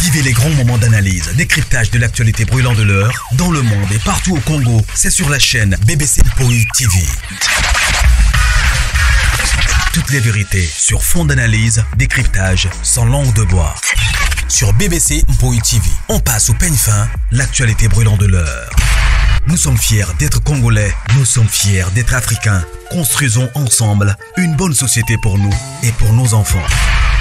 Vivez les grands moments d'analyse, décryptage de l'actualité brûlante de l'heure, dans le monde et partout au Congo. C'est sur la chaîne BBC Mpoi TV. Toutes les vérités sur fond d'analyse, décryptage, sans langue de bois. Sur BBC Mpoi TV, on passe au peigne fin, l'actualité brûlante de l'heure. Nous sommes fiers d'être Congolais, nous sommes fiers d'être Africains. Construisons ensemble une bonne société pour nous et pour nos enfants.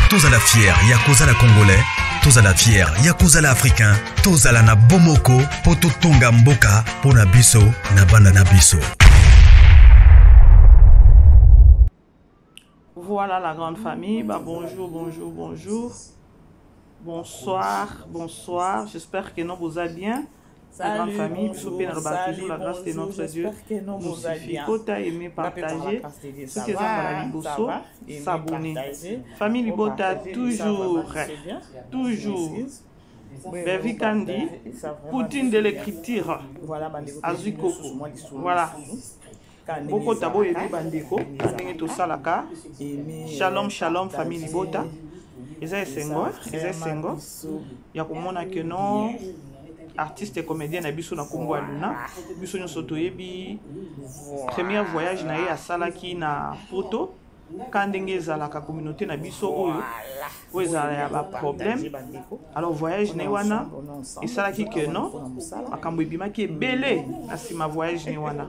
Tous à la fière, Yakozala Congolais. Tous à la fière, Yakozala Africain. Tous à la na bomoko, poto tonga mboka, pona biso, na banda na biso. Voilà la grande famille. Bonjour, bonjour, bonjour. Bonsoir, bonsoir. J'espère que nous vous allez bien. La grande famille, toujours la grâce de notre Dieu nous suffit. Kota aimer partager, ce que ça Liboso, s'abonner. Famille Libota toujours, Bevi Kandi, Poutine de l'écriture, Azukoko. Voilà. Boko Tabo et Bandeko, Nengeto Salaka. Shalom, shalom, famille Libota. Eza Sengo, Yakomona que non. Artiste et comédien na biso na Congo Luna biso nyoso toyebi premier voyage na ye asalaki na poto kandenge ezalaka communauté na biso oyo ezala ya ba problème. Alors voyage na wana esalaki que non makambo ebimaki ebele na sima voyage na wana,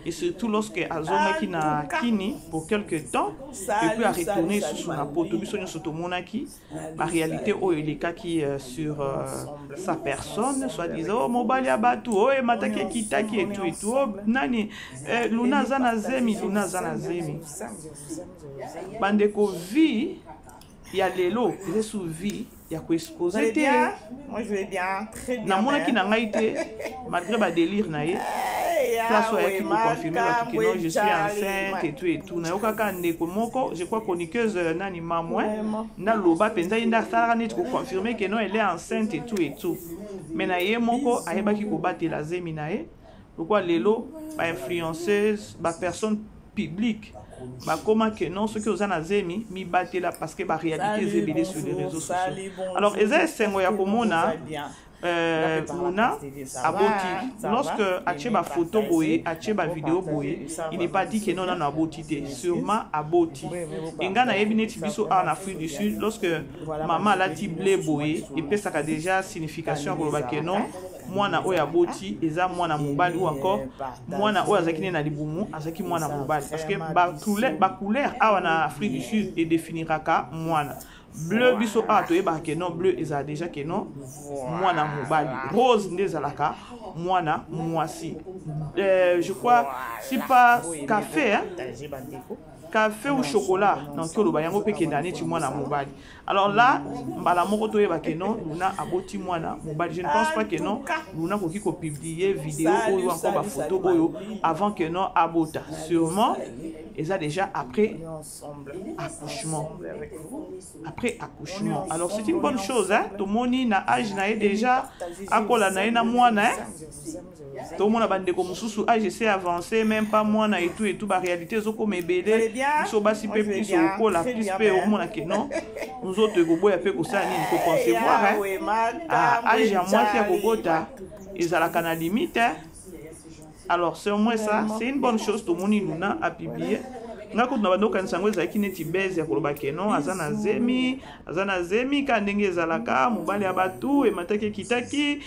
et surtout lorsque azongaki na kini pour quelque temps et puis a retourné sur na poto biso nyoso tomonaki la réalité oyo elekaki sur sa personne, soit disant mobali abatu oyo mataki kitaki et tout nani Luna zana zemi bandeko vie ya lelo c'est sous vie ya ko exposer te. Moi je vais bien, très bien. Na mona ki na ngai te malgré ba délire na ye place oya ki pour confirmer la que non je suis enceinte et tout na yokaka ndeko moko je crois chroniqueuse nani mamwe na loba penza inda sala net ko confirmer que non elle est enceinte et tout mais na ye moko ayebaki ko batela zemi na ye pourquoi lelo ba influenceuse ba personne publique bah comment que non ce que vous en avez mi batté là parce que la réalité est belle sur les réseaux sociaux. Alors eza sengo ya komona Luna aboti lorsque acheba photo boye acheba vidéo boye il n'est pas dit que non on a aboti sûrement aboti engana ebineti biso en Afrique du Sud lorsque maman la tiblé boye et puis ça a déjà signification pour le que non mwana oya boti eza mwana mobali ou encore mwana oya zakine na libumu azaki mwana mobali parce que ba couleur awa na Afrique du Sud et définira ka mwana bleu biso a to eba ke non bleu eza déjà que non mwana mobali, rose ndezalaka mwana mwasi. Je crois si pas café hein? Café ou chocolat donc le bayango pe kendani ti mwana mobali. Alors là mbala moko to yeba ke non Luna aboti mwana mobali. Je ne pense pas que non Luna koki ko publier vidéo ou encore ba photo oyo avant que non abota. Sûrement et déjà après accouchement. Après accouchement. Alors c'est une bonne chose hein. Tout moni na âge na déjà akola na mwana hein. Tout monde a bandé comme sous âge c'est avancé même pas mwana et tout ba réalité zo comme ebele so basi pe plus au la plus pe au monde que non nous autres gobo ya pe ko ça ni ko concevoir hein. Âge à moitié kobota ezalaka na limite hein. Alors c'est au moins ça, c'est une bonne chose tout le monde Luna a publié. Ngako na bando kansango ezaki neti base ya koloba ke non azana zemi ka ndenge ezalaka mobali ya batu e mataki kitaki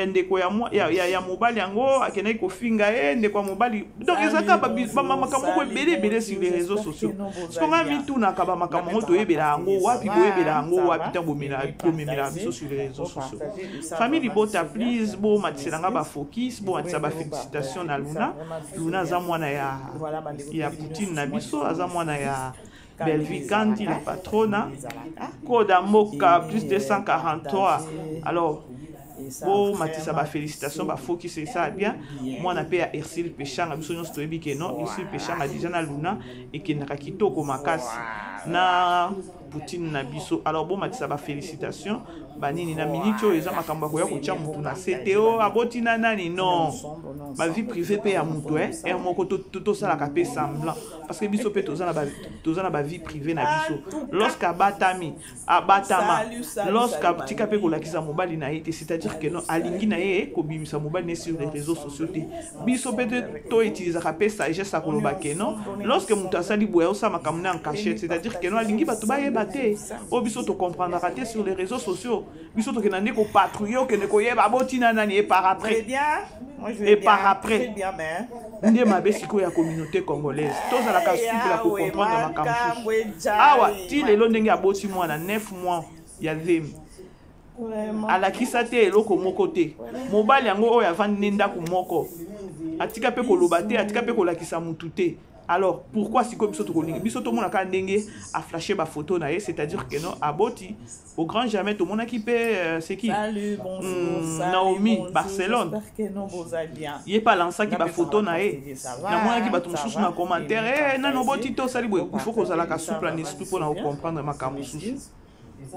ndeko ya mobali yango akena ko finga ndeko ya mobali donc ezaka ba makambo ko ebele sur les réseaux sociaux ce qu'on a mis tout na kaba makambo to ebela yango wapi ko ebela yango wapi tango mela biso sur les réseaux sociaux. Famille Libota please bo matiselanga ba focus bo matisa ba félicitations na Luna za mwana ya Poutine na biso aza mwana ya Belvi Kandi la patrona Koda Moka plus de 143. Alors bon matisa ba félicitations ba focus c'est ça bien moi na pe ya Ersil Pechanga biso nyonso toyebi ke non Ersil Pechanga déjà na Luna et ke na kitoko makasi na Poutine na biso. Alors bon matisa ba félicitations banini na minitio eza makambo ko ya ko tia mutu na CTO aboti na nani non ba vie privée pe ya mutu er moko to sala ka pe semblant parce que biso pe tozana ba vie privée na biso lorsque abatama lorsque tika pe ko lakisa mobali na été c'est-à-dire que non alingi na ye ko bimisa mobali sur les réseaux sociaux biso pe to utiliser ka pe sagesse ko loba ke non lorsque mutu asali boya o sa makambo en cachette c'est-à-dire que non alingi ba to ba yeba te o biso to comprendre raté sur les réseaux sociaux biso to kenande ko patrouiller ke ne ko yeba botina nani et par après bien moi je et par après très bien mais ndé mabe siko ya communauté congolaise tous ala ka souple la ko comprendre makambo awa ti lelo ndenge aboti mwana 9 mois ya zemi alakisa te eloko moko te mobali yango oyo avandi ndako moko atika pe koloba te atika pe kolakisa mutu te. Alors pourquoi si comme ça tout le biso to mona ka ndenge a flashé ba photo na ye c'est-à-dire que non aboti au grand jamais tout mona qui peut c'est qui salut bonjour Naomi Barcelone j'espère que non vous allez bien il est pas lancé qui ba photo na ye na mona qui ba tout sous na commentaire na no boti to sali boy il faut que ça la ka souple en esprit pour na comprendre makambo sous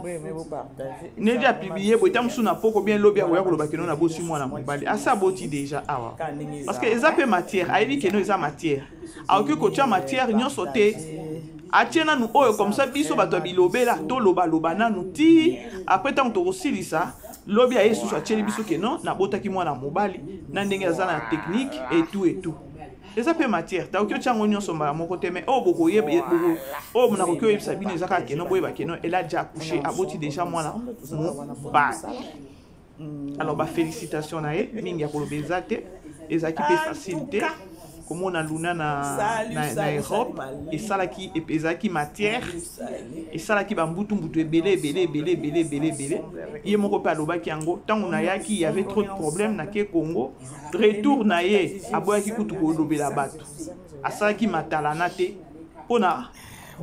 oui mais vous partagez ne dia publier boy tam sous na poko bien lobby ya ko loba que non na bosi moi na mobali asa boti déjà awa parce que eza pe matière aibi que non eza matière alors que tu as matière nyon sauté atiena nous oyo comme ça biso bato bilobela to loba loba nanu ti après tant to osilisa lobi a yesu so atieli biso ke non na botaki mwana mobali na ndenge azana technique et tout eza pe matière ta okyo chango nyon somba moko te mais o boko yebe boko o mona kokyo yebisa bino ezaka ke non boyeba ke non elle a déjà accouché aboti déjà mwana ba alors ba félicitations na ye mingi ya kolobeza te ezaki pe facilité comme on a luna na Europe et ça là qui ezaki matière et ça là qui bambutu mbutu belé il moko pa lobaki yango tango na yaki il y avait trop de problèmes na ke Congo retour na ye aboyaki kutu ko lobela bato asala ki matalana te pona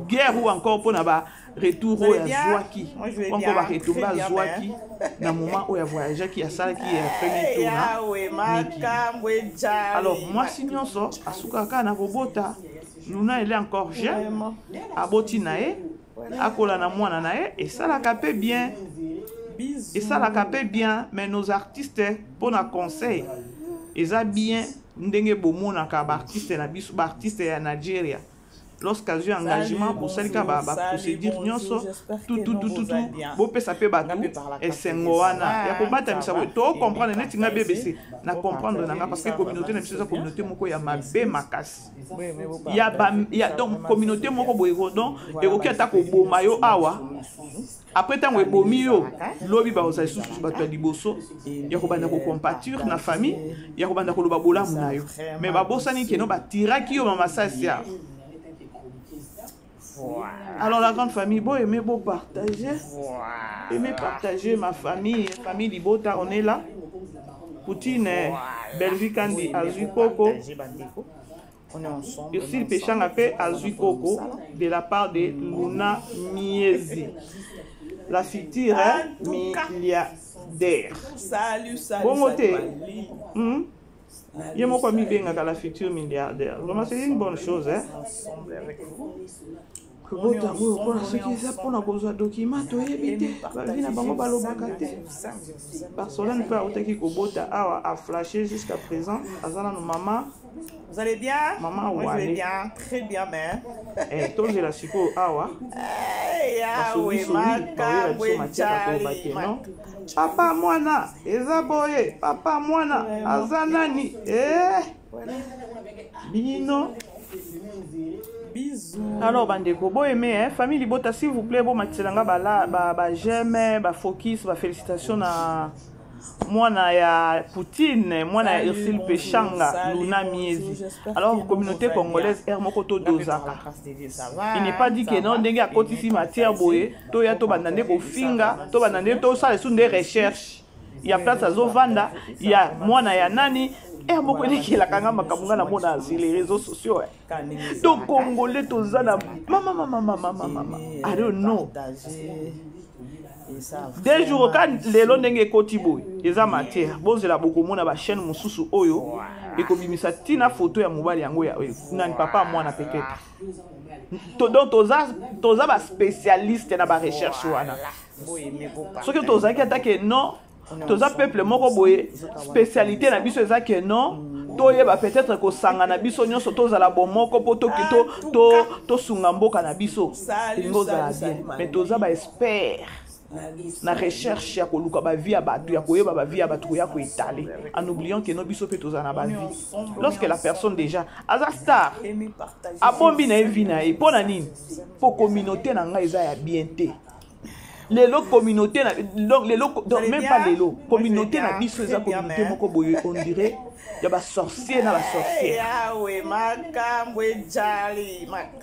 guerre ou encore pona ba retour au Zwaki encore ba retour ba Zwaki na moment où il voyage qui a ça qui est premier tour alors moi sinon ça asuka kana robota luna elle est encore jeune aboti nae akola na mwana nae et ça la capé bien et ça la capé bien mais nos artistes pour na conseil ils a bien ndenge bomona ka ba artiste na biso ba artiste ya Nigeria lorsqu'il y a un engagement pour celle qui a procédure tout beau pesa pe batu et sengoana ya ko bata misa to comprendre net nga BBC na comprendre nanga parce que communauté na biso communauté moko ya mabe makasi ya donc communauté moko boyego donc et ko kiata ko boma yo awa après tant we bomi yo lobi ba osa susu batu ya liboso ya ko banda ko compature na famille ya ko banda ko loba bola muna yo mais ba bosani keno ba tiraki yo mama sasia. Alors la grande famille, beau aimer, beau partager, aimer partager ma famille Libota, on est là. Poutine, Belgique, Kandi, Azui Coco, Ursil Péchang a fait Azui Coco de la part de Luna Miezi, la future milliardaire. Salut. Bon côté. Il y a mon ami bien à la future milliardaire. Donc c'est une bonne chose, hein. Barcelone peut avoir Kobota a flashé jusqu'à présent. Azana nos maman. Vous allez bien? Maman, moi je vais bien, très bien, mais. Eh, toi j'ai la psycho awa. Papa mwana, ezaboye, papa mwana, azanani, bino. Bisous. Alors bandeko bo aimé famille Libota s'il vous plaît bon matselanga ba j'aime ba focus ba félicitations na mwana ya Poutine mwana ya Ursil Péchanga Luna Miezi. Alors communauté congolaise Hermokoto Dozaka. Il n'est pas dit que non ndenge a kotisi matière boye to ya to bandande ko finga to bandande to ça les des recherches. Il y a place à Zovanda, il y a mwana ya nani Hermoko qui la kanga makamunga na mona sur les réseaux sociaux. Donc congolais to zana mama I don't know. Des jours quand les longues kotiboy, ils ont matière. Bon, c'est la beaucoup mon a chaîne mon sous oyo et comme il me tina photo ya mobile yango ya nan papa moi na peut-être. Donc toza ba spécialiste na ba recherche wana. Ce que toza qui attaque non, toza peuple moko boye spécialité na biso eza que non. Toyeba peut-être ko sanga na biso nyonso tozala bomoko po to sunga mboka na biso. Ngozala bien. Mais toza ba expert. Na recherche ya koluka ba vie ya batu ya koyeba ba vie ya batu ya ko étaler en oubliant que no biso pe tozana ba vie lorsque la personne déjà aza star abombi na vie na e pona nini po communauté na nga eza ya bien te lelo communauté na donc lelo même pas lelo communauté na biso eza communauté moko boye on dirait ya ba sorcier na ba sorcière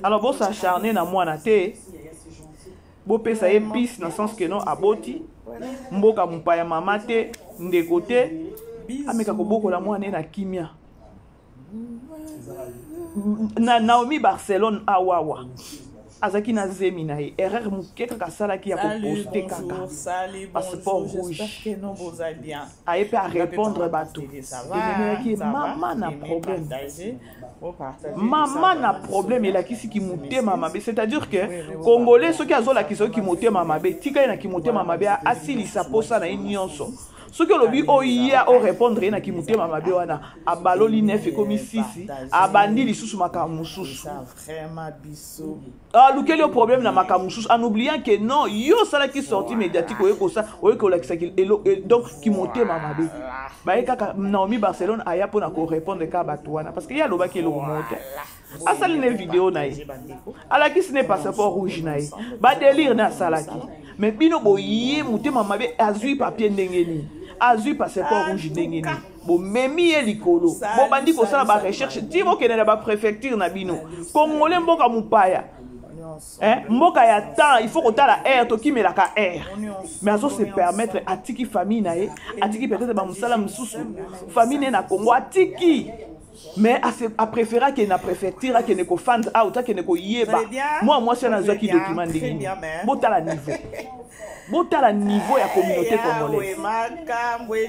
alors bon s'acharner na moi na te bo pesa ye pis na sens que non aboti mboka mupaya mama te ndeko te ameka kobokola mwana na kimia na Naomi Barcelone awawa azaki na zemi na ye erreur mukeka kasala ki ya poster kaka passeport rouge aye pe a répondre bato qui maman na problème maman na problème il a qui si mutema mabe c'est-à-dire que congolais ceux qui azola qui qui mutema mabe tika na ki mutema mabe asilisa posa na nyonso ce que lobi oya o répondre na ki mutema mabe wana abaloli 9 et comme 6 abandi lisusu makamususu vraiment biso quel est le problème dans makamususu en oubliant que non yo sala qui sorti médiatique oyeko ça oyeko la donc ki mutema mabe ba kaka Naomi Barcelone aya pona ko répondre ka batwana parce que ya loba ki lo monte asali ne vidéo na ye ala ki ce n'est pas passeport rouge na ye ba délire na salaki mais bino boye mutema mabe azui papier ndengeni azui passeport rouge ndengeni bo memi ye likolo bo bandi ko sala ba recherche ti bo kenela ba préfecture na bino congolais mboka mupaya mboka ya temps il faut que ta la air to kimela ka air mais azo se permettre atiki famille na ye atiki peut-être ba musala mususu famille na Congo atiki mais a préféré que na préfecture que ne ko fans out que ne ko yeba moi c'est na zaki document ndingi bota la niveau ya communauté congolaise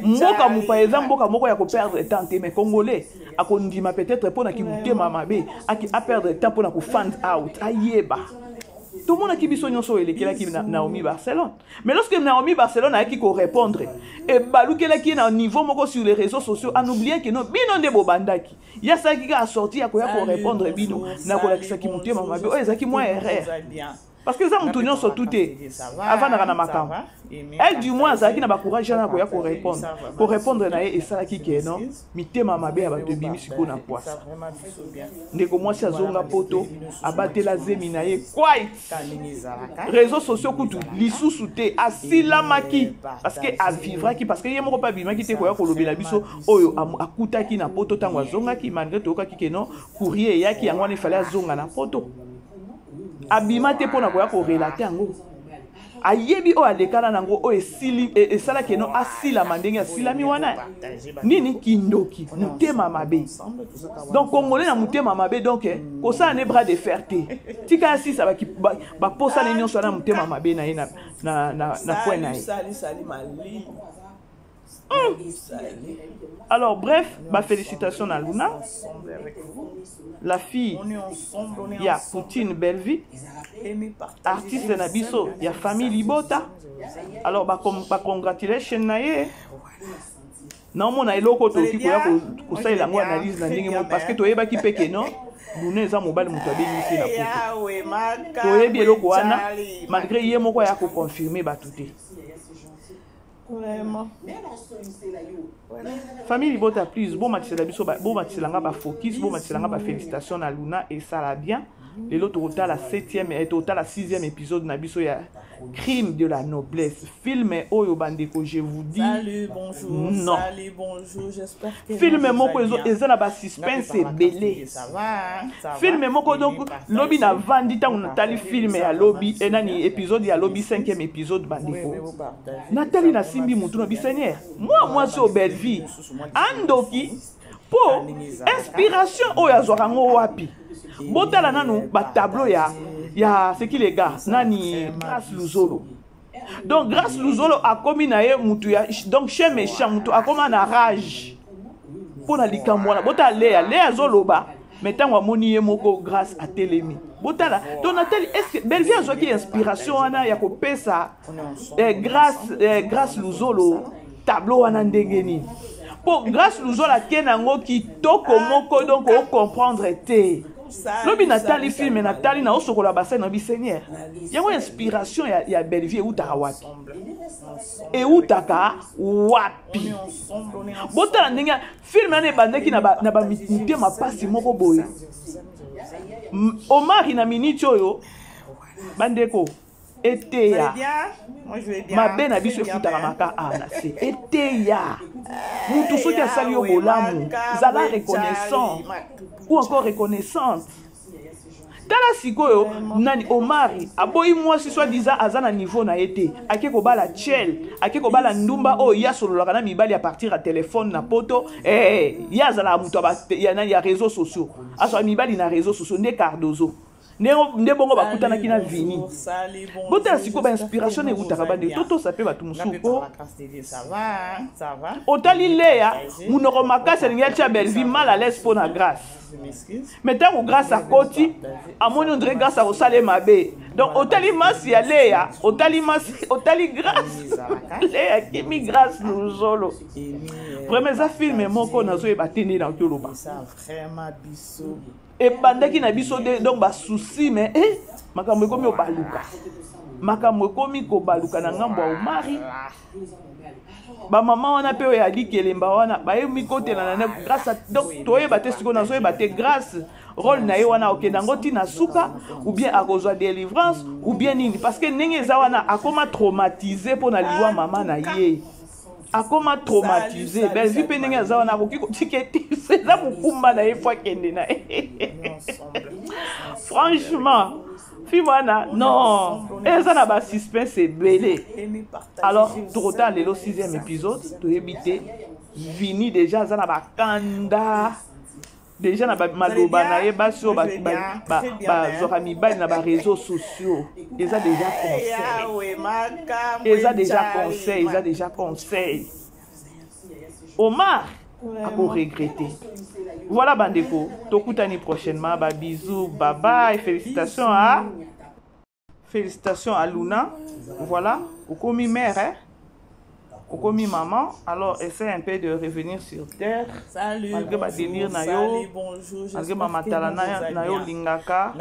mboka mupaya mboka moko ya ko perdre temps mais congolais akondima peut-être pour na ki mutema mabe a perdre temps pour na ko fans out ayeba tout le monde qui biso nyonso elekela ki Naomi Barcelone mais lorsque Naomi Barcelone a qui ko répondre et balukela ki na niveau moko sur les réseaux sociaux en oubliant que non bino nde bobandaki ya ça qui a sorti ya ko répondre bino na ko la ki mutema mabe o ezaki moi erreur parce que ça moutonnion sur tout est avant na makam elle du moins ça qui n'a pas courage na ko ya ko répondre na et ça qui que non mitema mabe ba to bimi siko na poisse ndeko moi si azonga poto abatela zemi na ye quite réseaux sociaux kutu lisusu te asilamaki parce que a vivra qui parce que yemo pas bima qui te ko ya ko lobela biso oyo akuta ki na poto tango azonga ki malgré to ka ki que non courrier ya ki yango ne fallait azonga na poto abima te pona ko ya ko relater yango ayebi o alekana nango o esili esala ke no asila mandenge asilami wana nini kindoki mutema mabe donc congolais na mutema mabe donc ko ça ne bras de ferté tika si ça ba posa na nyonso na mutema mabe na ina na point na alors bref, félicitations à Luna, la fille, il y a Poutine Bellevie, artiste Nabiso, il y a famille Libota. Alors congratulations naie. Non mon a eloko to ki ko ça la analyse na ndenge parce que to yeba ki peke non Luna za mobile muto abelisi na poto. To yebi eloko wana malgré ye moko ya ko confirmer ba touté. Vraiment. Famille Libota plus bon match la biso bon match la nga focus bon match la nga félicitations à Luna et ça va bien et l'autre total la 7e et total la 6e épisode na biso ya crime de la noblesse film oyo bandeko je vous dis salut bonjour non salut bonjour j'espère que film moko eza na ba suspense belé ça va film moko donc lobi na vandi tango natali film ya lobi et nani épisode ya lobi 5e épisode bandeko natali na simbi mutu no bisenière moi c'est au belle vie andoki po inspiration oyo azorango wapi botala nanu ba tableau ya ce qui les gars nani Grace Luzolo Donc grâce Luzolo a commis nae mutuya donc chez méchant mutu a commis na rage pour na likamwana bota Léa zoloba mettant moni moko grâce à Télémi botala donc Nathalie est-ce que Belleville a qui inspiration ana ya ko pesa grâce Luzolo tableau wana ndengeni pour grâce Luzolo kenango ki toko moko donc on comprendre té lobi Nathalie film Nathalie na osokola bassin na Seigneur yango inspiration ya Belleville utaka wapi et utaka wapi botala ndenge film na bandeki na ba mitite mapasi moko boye Omar na minute oyo bandeko eteya mabe na biso efutaka maka ana se eteya mutu soki asali yo bolamu zala reconnaissant ou encore reconnaissante tala sikoyo nani Omari aboyi mwasi soi-disant aza na niveau na ete ake kobala chel ake kobala ndumba o ya sololaka na mibali à partir à téléphone na poto ya zala mutu ya réseaux sociaux aso mibali na réseaux sociaux ne Cardozo ne bongo bakutana kina vini bota siko ba inspiration e utaka bande toto sape batu musuko ça va otali Léa munoko makasa linga tia Belleville mal à l'aise pour na grâce mais tant grâce à Koti amoni on dirait grâce à osale mabe donc otali masi ya Léa otali grâce Léa qui mi grâce Luzolo vraiment ça film moko nazo e batene na otoloba vraiment biso et pendant qu'il n'a biso donc ba souci mais makambo komi obaluka makambo komi ko baluka na ngambo ya Omari ba maman wana pe ya di kelemba wana ba yemi kotela na grâce à donc toye baté siko na so baté grâce rôle na ye wana okendango tina suka ou bien a kozwa délivrance ou bien nini parce que ndenge za wana akoma traumatisé pour na liwa maman na ye akoma traumatisé Belleville pe ndenge za wana koki kotiketi c'est ça mukumba na ye fois kende na franchement Fimana non eza na ba suspense belé alors total le 6e épisode to éviter vini déjà za na ba kanda déjà na ba maloba na ye baso ba zora mibali na ba réseaux sociaux eza déjà conseil Omar a pour regretter. Voilà bandeko, tokutani prochainement, ba bisous, bye bye, félicitations à Luna. Voilà, Okomi mère, hein? Okomi maman, alors essaie un peu de revenir sur terre. Salut, malgré ma délire na yo, malgré ma matala na yo lingaka.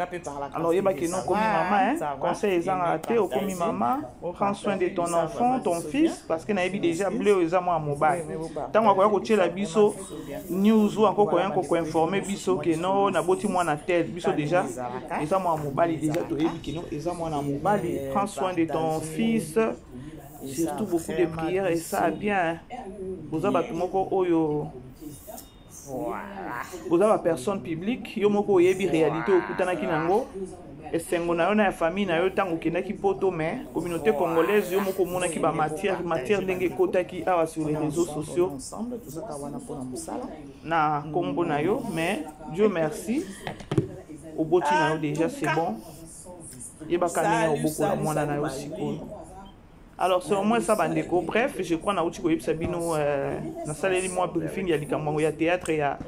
Alors yeba que non komi maman, hein? Conseil ezan raté, Okomi maman, prends soin de ton enfant, ton fils, parce que na yebi déjà bleu ezan moi mobile. Tant on ko la biso news ou encore ko informer biso que non na boti moi na tête, biso déjà ezan moi mobile déjà to yebi que non ezan moi na mobile. Prends soin de ton fils. Surtout beaucoup de prières et ça bien. Vous avez tout moko oyo. Vous avez personne publique. Yo moko yebi réalité au kutana kinango. Et sengo na yo na famille na yo tango kinaki poto mais communauté congolaise yo moko mona ki ba matière ndenge kota ki awa sur les réseaux sociaux. Na kombo na yo mais Dieu merci. Au boti na yo déjà c'est bon. Yeba kamina au beaucoup na mwana na yo siko. Alors c'est au moins ça bandeko. Bref, je crois na uti ko yebisa bino na saleli moi briefing ya likambo ya théâtre ya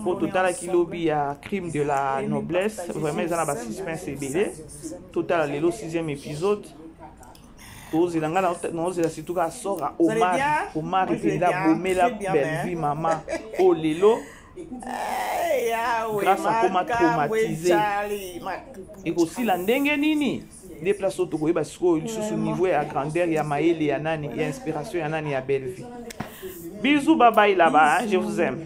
pour total kilobi ya crime de la noblesse. Vraiment ça na ba suspense belé. Total le 6e épisode. Tous il ngana no zela surtout ka sora Omar penda bomela Belleville maman o lelo. Grâce à comment traumatisé. Et aussi la ndenge nini déplace au Togo parce que sous niveau à grandeur il y a maïle il y a nani il y a inspiration il y a nani à Belleville. Bisous bye bye là-bas, je vous aime.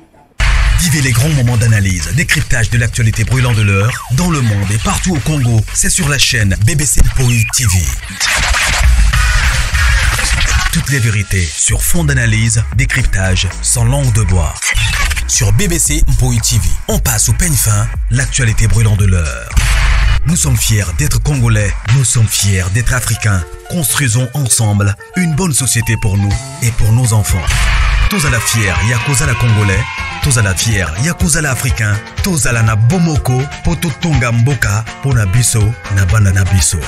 Vivez les grands moments d'analyse, décryptage de l'actualité brûlante de l'heure dans le monde et partout au Congo, c'est sur la chaîne BBC Mpoï TV. Toutes les vérités sur fond d'analyse, décryptage sans langue de bois. Sur BBC Mpoï TV, on passe au peigne fin l'actualité brûlante de l'heure. Nous sommes fiers d'être Congolais, nous sommes fiers d'être Africains. Construisons ensemble une bonne société pour nous et pour nos enfants. Tous à la fière, Yakozala Congolais, tous à la fière, Yakozala Africain, tous à la na Bomoko, Poto Tonga Mboka, Pona Biso, na Banda na Biso.